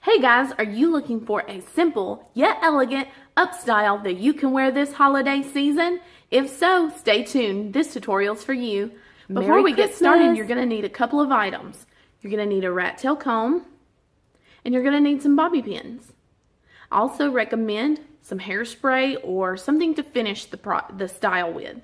Hey guys, are you looking for a simple yet elegant upstyle that you can wear this holiday season? If so, stay tuned. This tutorial's for you. Before we get started, you're going to need a couple of items. You're going to need a rat tail comb, and you're going to need some bobby pins. I also recommend some hairspray or something to finish the style with.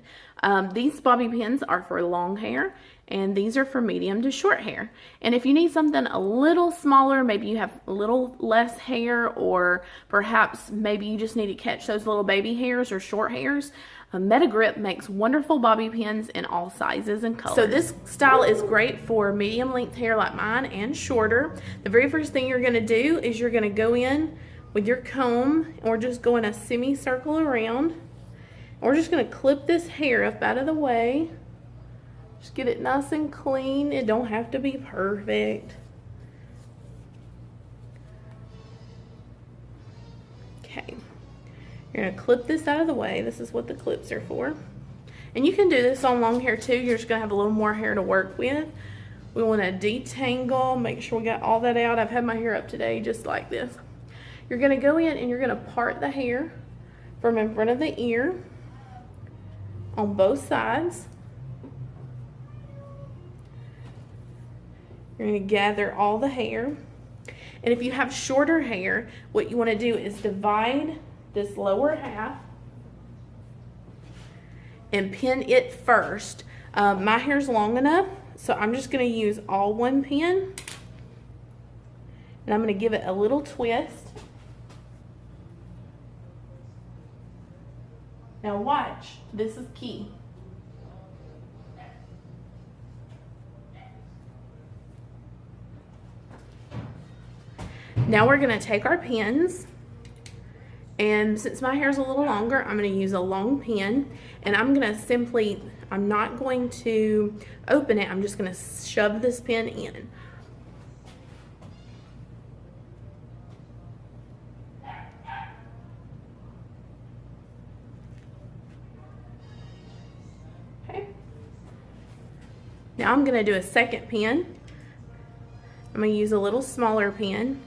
These bobby pins are for long hair, and these are for medium to short hair. And if you need something a little smaller, maybe you have a little less hair, or perhaps maybe you just need to catch those little baby hairs or short hairs, Metagrip makes wonderful bobby pins in all sizes and colors. So this style is great for medium length hair like mine and shorter. The very first thing you're going to do is you're going to go in with your comb, or just go in a semicircle around. We're just going to clip this hair up out of the way. Just get it nice and clean. It don't have to be perfect. Okay. You're going to clip this out of the way. This is what the clips are for. And you can do this on long hair too. You're just going to have a little more hair to work with. We want to detangle, make sure we got all that out. I've had my hair up today just like this. You're going to go in and you're going to part the hair from in front of the ear on both sides. You're going to gather all the hair. And if you have shorter hair, what you want to do is divide this lower half and pin it first. My hair's long enough, so I'm just going to use all one pin. And I'm going to give it a little twist. Now watch, this is key. Now we're going to take our pins, and since my hair is a little longer, I'm going to use a long pin, and I'm going to simply, I'm not going to open it, I'm just going to shove this pin in. Now I'm going to do a second pin. I'm going to use a little smaller pin.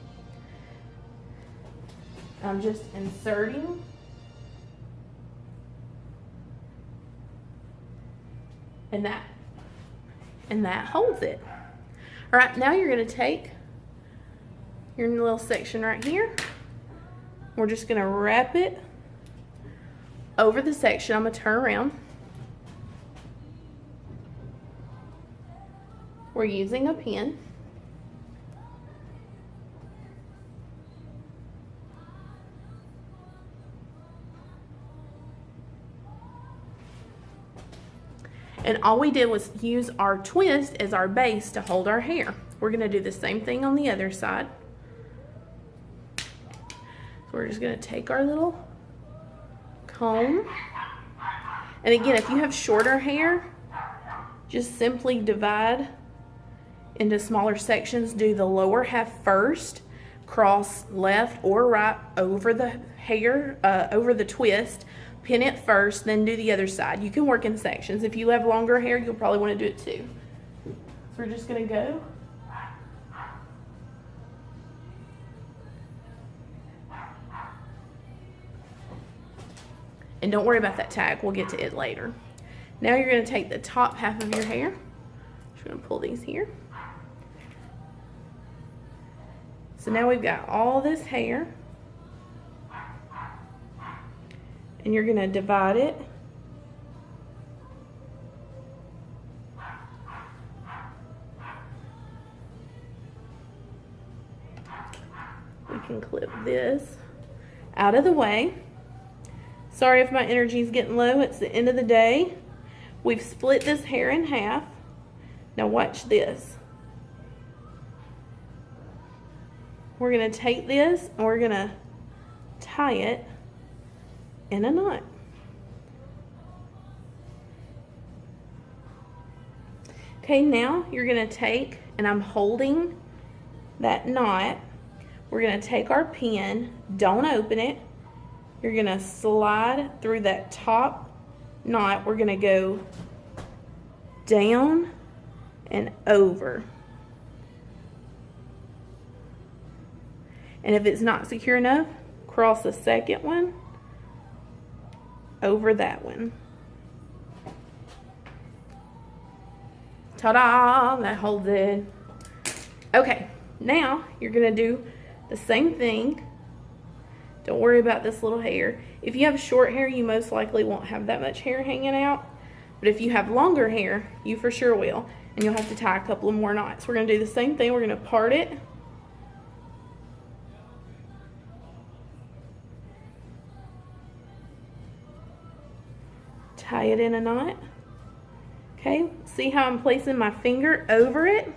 I'm just inserting. And that holds it. All right, now you're going to take your little section right here. We're just going to wrap it over the section. I'm going to turn around. We're using a pin. And all we did was use our twist as our base to hold our hair. We're going to do the same thing on the other side. So we're just going to take our little comb. And again, if you have shorter hair, just simply divide into smaller sections. Do the lower half first, cross left or right over the hair, over the twist, pin it first, then do the other side. You can work in sections. If you have longer hair, you'll probably want to do it too. So we're just going to go. And don't worry about that tag, we'll get to it later. Now you're going to take the top half of your hair. Just going to pull these here. So now we've got all this hair, and you're going to divide it. We can clip this out of the way. Sorry if my energy is getting low, it's the end of the day. We've split this hair in half. Now watch this. We're going to take this and we're going to tie it in a knot. Okay, now you're going to take, and I'm holding that knot, we're going to take our pin, don't open it, you're going to slide through that top knot, we're going to go down and over. And if it's not secure enough, cross the second one over that one. Ta-da! That holds it. Okay, now you're gonna do the same thing. Don't worry about this little hair. If you have short hair, you most likely won't have that much hair hanging out. But if you have longer hair, you for sure will. And you'll have to tie a couple of more knots. We're gonna do the same thing. We're gonna part it. Tie it in a knot. Okay, see how I'm placing my finger over it?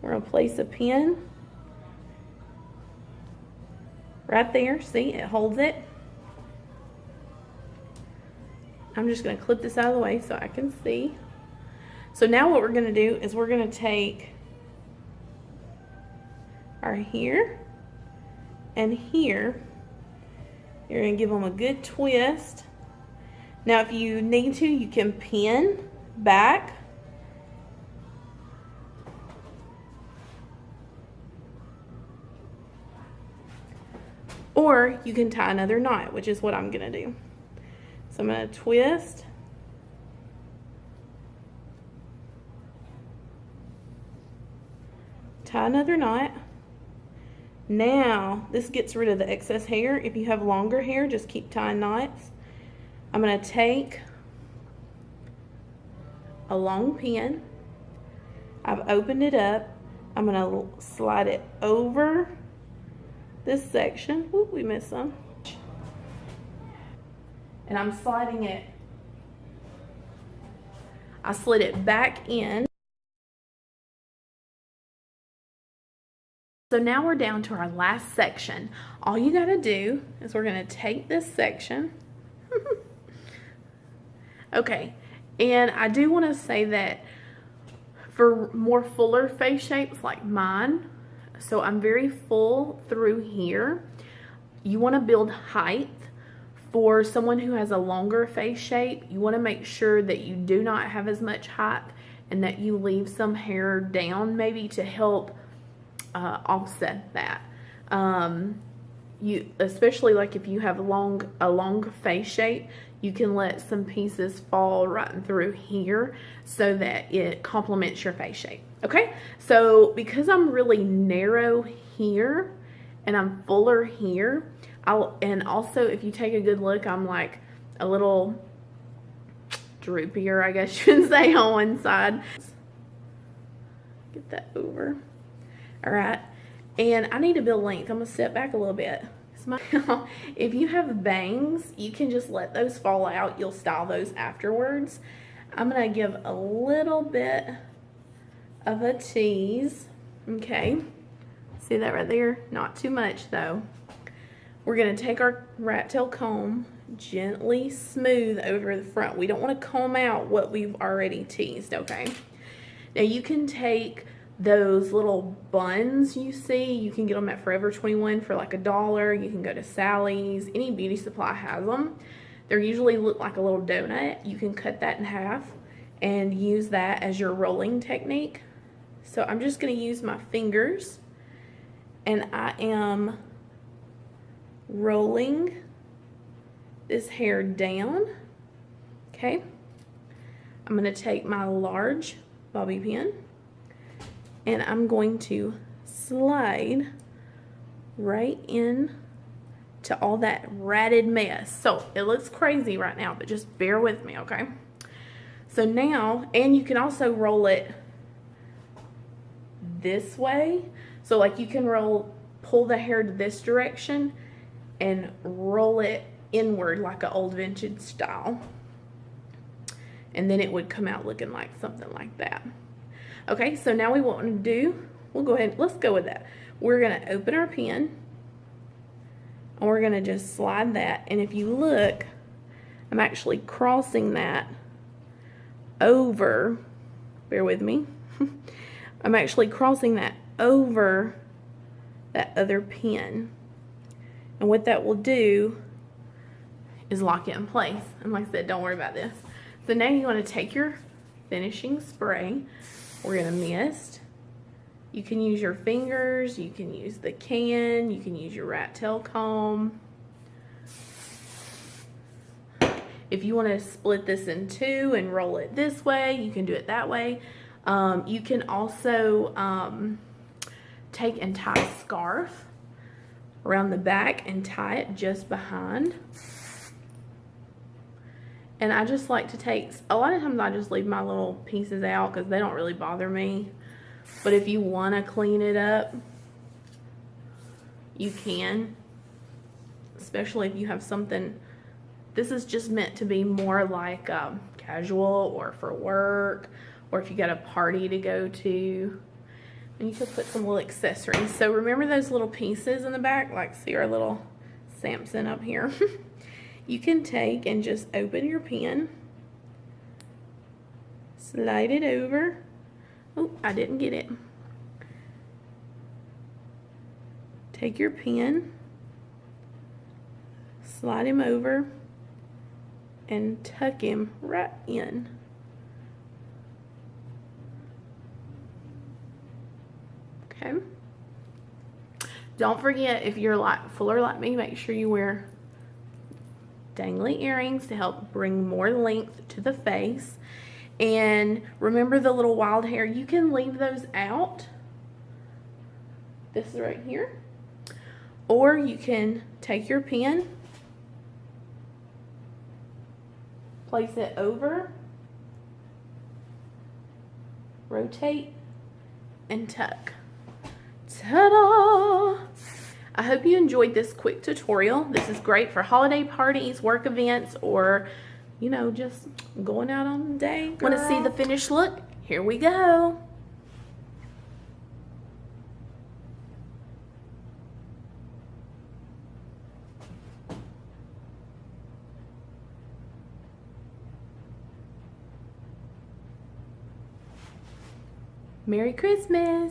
We're gonna place a pin right there. See, it holds it. I'm just gonna clip this out of the way so I can see. So now what we're gonna do is we're gonna take our here and here. You're gonna give them a good twist. Now if you need to, you can pin back. Or you can tie another knot, which is what I'm gonna do. So I'm gonna twist. Tie another knot. Now, this gets rid of the excess hair. If you have longer hair, just keep tying knots. I'm gonna take a long pin. I've opened it up. I'm gonna slide it over this section. Ooh, we missed some. And I'm sliding it. I slid it back in. So now we're down to our last section. All you gotta do is we're gonna take this section. Okay, and I do want to say that for more fuller face shapes like mine, so I'm very full through here, you want to build height. For someone who has a longer face shape, you want to make sure that you do not have as much height and that you leave some hair down maybe to help offset that. Especially like if you have a long face shape, you can let some pieces fall right through here so that it complements your face shape. Okay, so because I'm really narrow here and I'm fuller here, and also if you take a good look, I'm like a little droopier, I guess you can say, on one side. Get that over. All right, and I need to build length. I'm gonna step back a little bit. If you have bangs, you can just let those fall out. You'll style those afterwards. I'm gonna give a little bit of a tease. Okay, see that right there? Not too much though. We're gonna take our rat tail comb, gently smooth over the front. We don't want to comb out what we've already teased. Okay, now you can take those little buns you see. You can get them at Forever 21 for like $1. You can go to Sally's. Any beauty supply has them. They usually look like a little donut. You can cut that in half and use that as your rolling technique. So I'm just going to use my fingers and I am rolling this hair down. Okay, I'm going to take my large bobby pin and I'm going to slide right in to all that ratted mess. So it looks crazy right now, but just bear with me, okay? So now, and you can also roll it this way. So like you can pull the hair to this direction and roll it inward like an old vintage style. And then it would come out looking like something like that. Okay, so now what to do, we'll go ahead, let's go with that. We're gonna open our pen and we're gonna just slide that. And if you look, I'm actually crossing that over, bear with me. I'm actually crossing that over that other pin. And what that will do is lock it in place. And like I said, don't worry about this. So now you wanna take your finishing spray. We're gonna mist You can use your fingers, you can use the can, you can use your rat tail comb. If you want to split this in two and roll it this way, you can do it that way. You can also take and tie a scarf around the back and tie it just behind. And I just like to take, a lot of times I just leave my little pieces out because they don't really bother me. But if you want to clean it up, you can. Especially if you have something, this is just meant to be more like casual or for work, or if you got a party to go to. And you could put some little accessories. So remember those little pieces in the back? Like see our little Samson up here? You can take and just open your pen, slide it over. Oh, I didn't get it. Take your pen, slide him over, and tuck him right in. Okay. Don't forget, if you're like fuller like me, make sure you wear dangly earrings to help bring more length to the face. And remember the little wild hair, you can leave those out. This is right here. Or you can take your pen, place it over, rotate, and tuck. Ta-da! I hope you enjoyed this quick tutorial. This is great for holiday parties, work events, or, you know, just going out on the day. Want to see the finished look? Here we go. Merry Christmas!